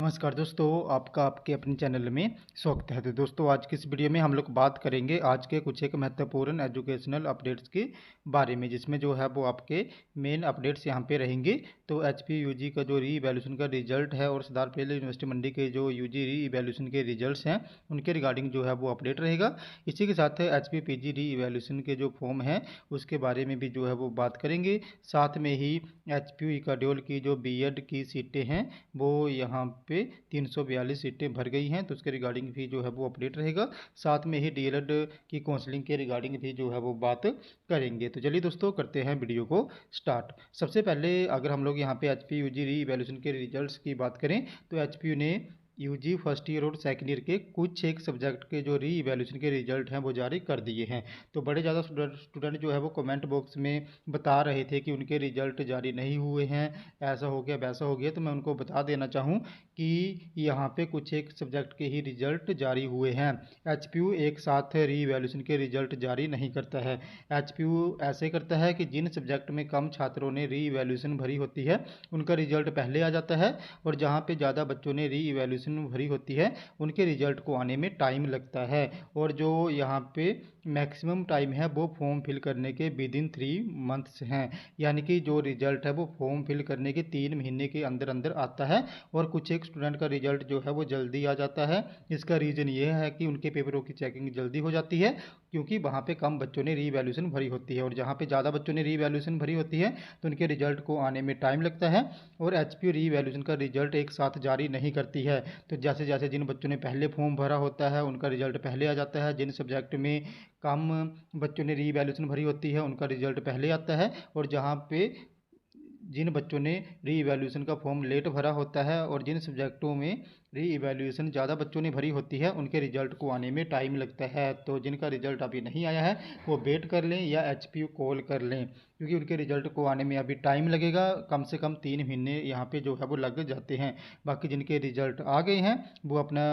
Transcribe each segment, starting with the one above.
नमस्कार दोस्तों, आपका आपके अपने चैनल में स्वागत है। तो दोस्तों, आज की इस वीडियो में हम लोग बात करेंगे आज के कुछ एक महत्वपूर्ण एजुकेशनल अपडेट्स के बारे में, जिसमें जो है वो आपके मेन अपडेट्स यहाँ पे रहेंगे। तो एचपी यूजी का जो री इवैल्यूएशन का रिजल्ट है और सरदार पटेल यूनिवर्सिटी मंडी के जो यूजी री इवैल्यूएशन के रिजल्ट्स हैं उनके रिगार्डिंग जो है वो अपडेट रहेगा। इसी के साथ एचपी पीजी री इवैल्यूएशन के जो फॉर्म हैं उसके बारे में भी जो है वो बात करेंगे। साथ में ही एचपीयू इकाड्योल की जो बीएड की सीटें हैं वो यहाँ पे 342 सीटें भर गई हैं, तो उसके रिगार्डिंग भी जो है वो अपडेट रहेगा। साथ में ही डीएलएड की काउंसलिंग के रिगार्डिंग भी जो है वो बात करेंगे। तो चलिए दोस्तों, करते हैं वीडियो को स्टार्ट। सबसे पहले अगर हम लोग यहाँ पे एचपी यूजी री इवैल्यूएशन के रिजल्ट्स की बात करें तो एचपीयू ने यूजी फर्स्ट ईयर और सेकंड ईयर के कुछ एक सब्जेक्ट के जो री इवैल्यूएशन के रिजल्ट हैं वो जारी कर दिए हैं। तो बड़े ज़्यादा स्टूडेंट जो है वो कमेंट बॉक्स में बता रहे थे कि उनके रिजल्ट जारी नहीं हुए हैं, ऐसा हो गया वैसा हो गया। तो मैं उनको बता देना चाहूँ कि यहाँ पे कुछ एक सब्जेक्ट के ही रिजल्ट जारी हुए हैं। एचपीयू एक साथ री इवैल्यूएशन के रिजल्ट जारी नहीं करता है। एचपीयू ऐसे करता है कि जिन सब्जेक्ट में कम छात्रों ने री इवैल्यूएशन भरी होती है उनका रिजल्ट पहले आ जाता है, और जहाँ पे ज़्यादा बच्चों ने री इवैल्यूएशन भरी होती है उनके रिजल्ट को आने में टाइम लगता है। और जो यहाँ पे मैक्सिमम टाइम है वो फॉर्म फिल करने के विद इन 3 मंथ्स हैं, यानी कि जो रिजल्ट है वो फॉर्म फिल करने के 3 महीने के अंदर अंदर आता है। और कुछ एक स्टूडेंट का रिजल्ट जो है वो जल्दी आ जाता है। इसका रीज़न ये है कि उनके पेपरों की चेकिंग जल्दी हो जाती है, क्योंकि वहाँ पे कम बच्चों ने री इवैल्यूएशन भरी होती है, और जहाँ पे ज़्यादा बच्चों ने री इवैल्यूएशन भरी होती है तो उनके रिजल्ट को आने में टाइम लगता है। और एचपीयू री इवैल्यूएशन का रिजल्ट एक साथ जारी नहीं करती है। तो जैसे जैसे जिन बच्चों ने पहले फॉर्म भरा होता है उनका रिजल्ट पहले आ जाता है, जिन सब्जेक्ट में कम बच्चों ने री इवैल्यूएशन भरी होती है उनका रिजल्ट पहले आता है, और जहाँ पे जिन बच्चों ने री इवैल्यूएशन का फॉर्म लेट भरा होता है और जिन सब्जेक्टों में री इवैल्यूएशन ज़्यादा बच्चों ने भरी होती है उनके रिजल्ट को आने में टाइम लगता है। तो जिनका रिजल्ट अभी नहीं आया है वो वेट कर लें या एचपीयू कॉल कर लें, क्योंकि उनके रिजल्ट को आने में अभी टाइम लगेगा। कम से कम 3 महीने यहाँ पे जो है वो लग जाते हैं। बाकी जिनके रिजल्ट आ गए हैं वो अपना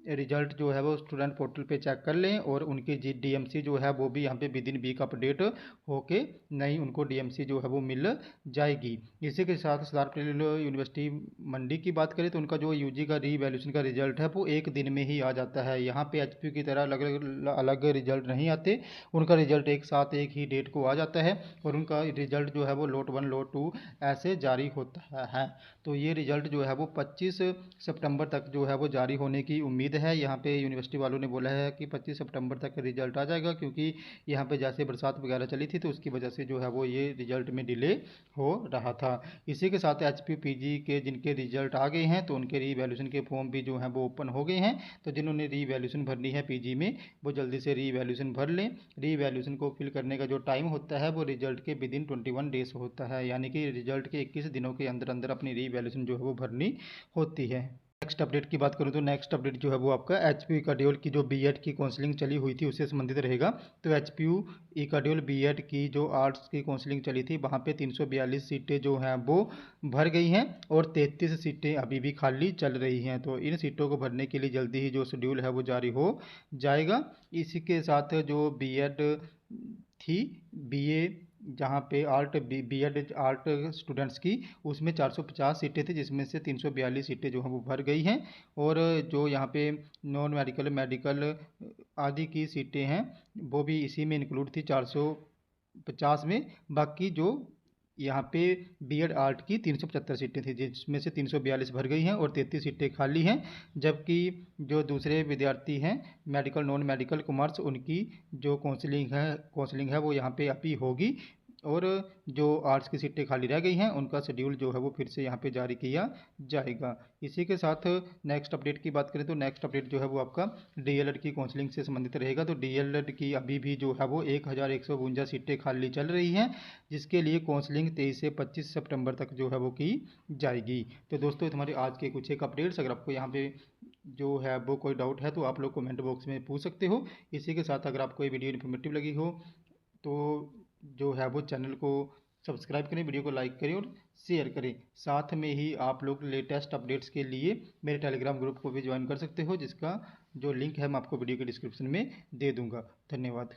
रिजल्ट जो है वो स्टूडेंट पोर्टल पे चेक कर लें, और उनकी जी डीएमसी जो है वो भी यहाँ पे विद इन वीक अपडेट होके नई उनको डीएमसी जो है वो मिल जाएगी। इसी के साथ सरदार पटेल यूनिवर्सिटी मंडी की बात करें तो उनका जो यूजी का री इवैल्यूएशन का रिजल्ट है वो एक दिन में ही आ जाता है। यहाँ पे एचपीयू की तरह अलग अलग रिजल्ट नहीं आते, उनका रिजल्ट एक साथ एक ही डेट को आ जाता है, और उनका रिजल्ट जो है वो लोट 1 लोट 2 ऐसे जारी होता है। तो ये रिजल्ट जो है वो 25 सितंबर तक जो है वो जारी होने की उम्मीद है। यहाँ पे यूनिवर्सिटी वालों ने बोला है कि 25 सितंबर तक रिजल्ट आ जाएगा, क्योंकि यहाँ पे जैसे बरसात वगैरह चली थी तो उसकी वजह से जो है वो ये रिजल्ट में डिले हो रहा था। इसी के साथ एचपी पीजी के जिनके रिजल्ट आ गए हैं तो उनके री इवैल्यूएशन के फॉर्म भी जो हैं वो ओपन हो गए हैं। तो जिन्होंने री इवैल्यूएशन भरनी है पीजी में वो जल्दी से री इवैल्यूएशन भर लें। री इवैल्यूएशन को फिल करने का जो टाइम होता है वो रिजल्ट के विद इन 21 डेज होता है, यानी कि रिजल्ट के 21 दिनों के अंदर अंदर अपनी री इवैल्यूएशन जो है वो भरनी होती है। नेक्स्ट अपडेट की बात करूं तो नेक्स्ट अपडेट जो है वो आपका एचपीयू इकाड्योल की जो बीएड की काउंसलिंग चली हुई थी उससे संबंधित रहेगा। तो एचपीयू इकाड्योल बीएड की जो आर्ट्स की काउंसलिंग चली थी वहाँ पे 342 सीटें जो हैं वो भर गई हैं, और 33 सीटें अभी भी खाली चल रही हैं। तो इन सीटों को भरने के लिए जल्दी ही जो शेड्यूल है वो जारी हो जाएगा। इसी के साथ जो बीएड थी, बीए जहाँ पे आर्ट बीएड आर्ट स्टूडेंट्स की, उसमें 450 सीटें थी जिसमें से 342 सीटें जो हैं वो भर गई हैं। और जो यहाँ पे नॉन मेडिकल मेडिकल आदि की सीटें हैं वो भी इसी में इंक्लूड थी 450 में। बाकी जो यहाँ पे बीएड आर्ट की 375 सीटें थी जिसमें से 342 भर गई हैं और 33 सीटें खाली हैं। जबकि जो दूसरे विद्यार्थी हैं मेडिकल नॉन मेडिकल कॉमर्स उनकी जो काउंसलिंग है वो यहाँ पे अभी होगी, और जो आर्ट्स की सीटें खाली रह गई हैं उनका शेड्यूल जो है वो फिर से यहाँ पे जारी किया जाएगा। इसी के साथ नेक्स्ट अपडेट की बात करें तो नेक्स्ट अपडेट जो है वो आपका डीएलएड की काउंसलिंग से संबंधित रहेगा। तो डीएलएड की अभी भी जो है वो 1152 सीटें खाली चल रही हैं, जिसके लिए काउंसलिंग 23 से 25 सितंबर तक जो है वो की जाएगी। तो दोस्तों, तुम्हारे आज के कुछ एक अपडेट्स, अगर आपको यहाँ पे जो है वो कोई डाउट है तो आप लोग कमेंट बॉक्स में पूछ सकते हो। इसी के साथ अगर आपको ये वीडियो इन्फॉर्मेटिव लगी हो तो जो है वो चैनल को सब्सक्राइब करें, वीडियो को लाइक करें और शेयर करें। साथ में ही आप लोग लेटेस्ट अपडेट्स के लिए मेरे टेलीग्राम ग्रुप को भी ज्वाइन कर सकते हो, जिसका जो लिंक है मैं आपको वीडियो के डिस्क्रिप्शन में दे दूंगा। धन्यवाद।